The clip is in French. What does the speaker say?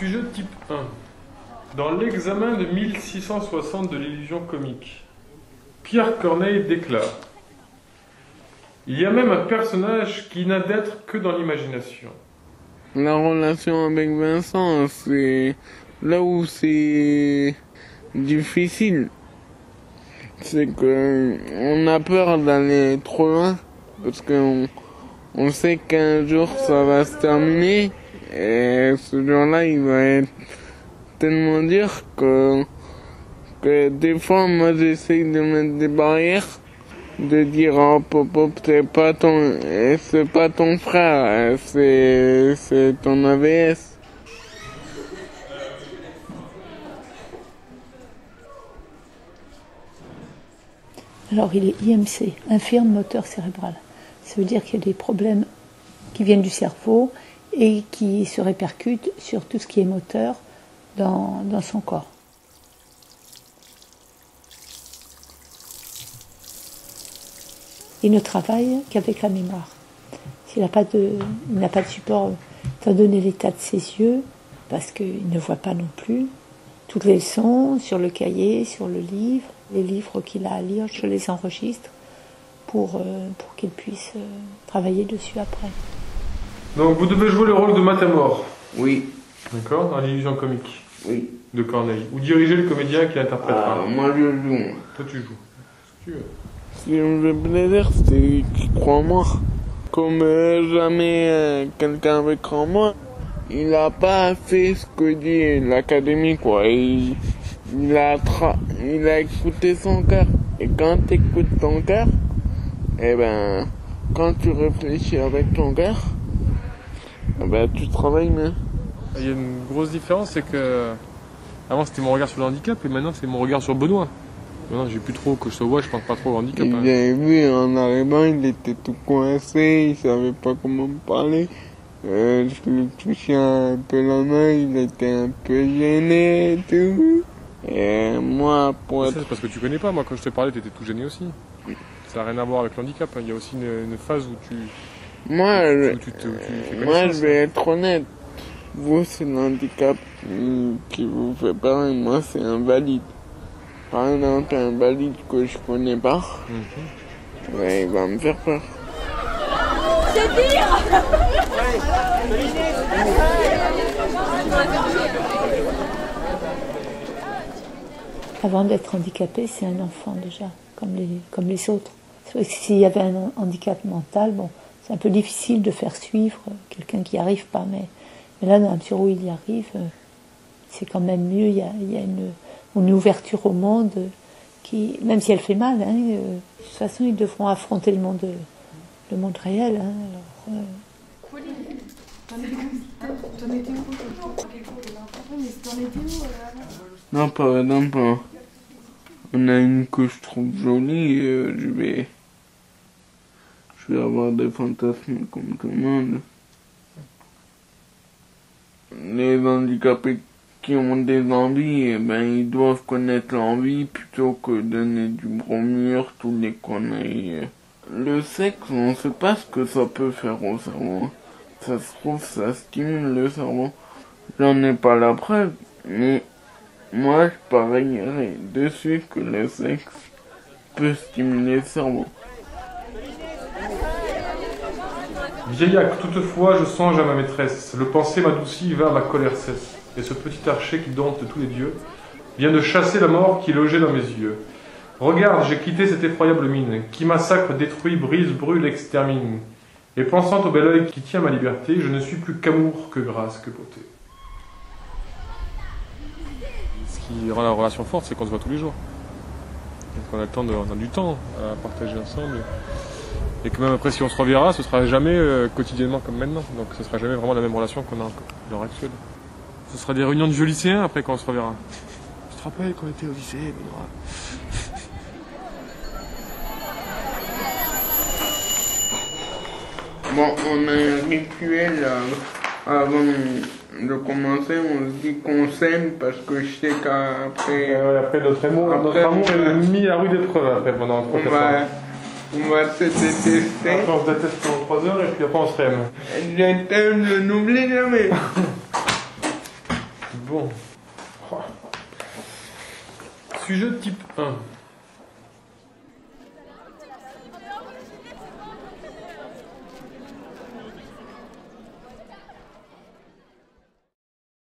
Sujet type 1. Dans l'examen de 1660 de l'illusion comique, Pierre Corneille déclare: il y a même un personnage qui n'a d'être que dans l'imagination. La relation avec Vincent, c'est là où c'est difficile. C'est que on a peur d'aller trop loin parce qu'on sait qu'un jour ça va se terminer et ce jour-là il va être tellement dur que des fois moi j'essaye de mettre des barrières, de dire oh pop c'est pas ton frère, c'est ton AVS. Alors il est IMC, infirme moteur cérébral. Ça veut dire qu'il y a des problèmes qui viennent du cerveau et qui se répercutent sur tout ce qui est moteur dans son corps. Il ne travaille qu'avec la mémoire. S'il n'a pas de support, étant donné l'état de ses yeux, parce qu'il ne voit pas non plus, toutes les leçons sur le cahier, sur le livre, les livres qu'il a à lire, je les enregistre pour qu'il puisse travailler dessus après. Donc vous devez jouer le rôle de Matamor. Oui. D'accord, dans l'illusion comique. Oui. De Corneille. Ou diriger le comédien qui l'interprétera. Moi je joue. Toi tu joues. Ce que tu veux. Ce qui me fait plaisir, c'est qu'il croit en moi. Comme jamais quelqu'un avec en moi. Il a pas fait ce que dit l'académie, quoi. Il a écouté son cœur. Et quand tu écoutes ton cœur, eh ben, quand tu réfléchis avec ton cœur, eh ben, tu travailles mieux. Il y a une grosse différence, c'est que avant c'était mon regard sur le handicap et maintenant c'est mon regard sur Benoît. Maintenant j'ai plus trop, que je te vois, je pense pas trop au handicap. Vous avez vu, en arrivant, il était tout coincé, il savait pas comment me parler. Je lui touchais un peu la main, il était un peu gêné et tout. Et moi, pour être... C'est parce que tu connais pas, moi quand je te parlais, t'étais tout gêné aussi. Ça n'a rien à voir avec le handicap, il y a aussi une phase où tu... Moi, je vais être honnête. Vous, c'est l'handicap qui vous fait peur et moi, c'est invalide. Par exemple, un valide que je connais pas, ouais, il va me faire peur. C'est dire. Avant d'être handicapé, c'est un enfant déjà, comme les autres. S'il y avait un handicap mental, bon, c'est un peu difficile de faire suivre quelqu'un qui n'y arrive pas, mais là, dans la mesure où il y arrive, c'est quand même mieux. Il y a une ouverture au monde qui, même si elle fait mal, hein, de toute façon, ils devront affronter le monde réel. Hein, alors, Non, par exemple, on a une que je trouve jolie, je vais avoir des fantasmes comme tout le monde. Les handicapés qui ont des envies, eh ben, ils doivent connaître l'envie plutôt que donner du bromure, tous les conneries. Le sexe, on sait pas ce que ça peut faire au cerveau. Ça se trouve, ça stimule le cerveau. J'en ai pas la preuve, mais moi je parierais dessus que le sexe peut stimuler le cerveau. Vieilllac, toutefois, je songe à ma maîtresse. Le penser m'adoucit vers ma colère cesse. Et ce petit archer qui dompte tous les dieux vient de chasser la mort qui logeait dans mes yeux. Regarde, j'ai quitté cette effroyable mine, qui massacre, détruit, brise, brûle, extermine. Et pensant au bel œil qui tient ma liberté, je ne suis plus qu'amour, que grâce, que beauté. Ce qui rend la relation forte, c'est qu'on se voit tous les jours. Donc on a du temps à partager ensemble. Et que même après, si on se reverra, ce sera jamais quotidiennement comme maintenant. Donc ce sera jamais vraiment la même relation qu'on a à l'heure actuelle. Ce sera des réunions de vieux lycéens après quand on se reverra. Tu te rappelles quand on était au lycée, Benoît? Bon, on a un rituel avant de commencer, on se dit qu'on s'aime parce que je sais qu'après... après notre amour est mis à rude épreuve après pendant 3-4 ans. On va se détester. Après on se déteste pendant 3 heures et puis après on se aime. Je t'aime, je n'oublie jamais. Bon. Sujet type 1.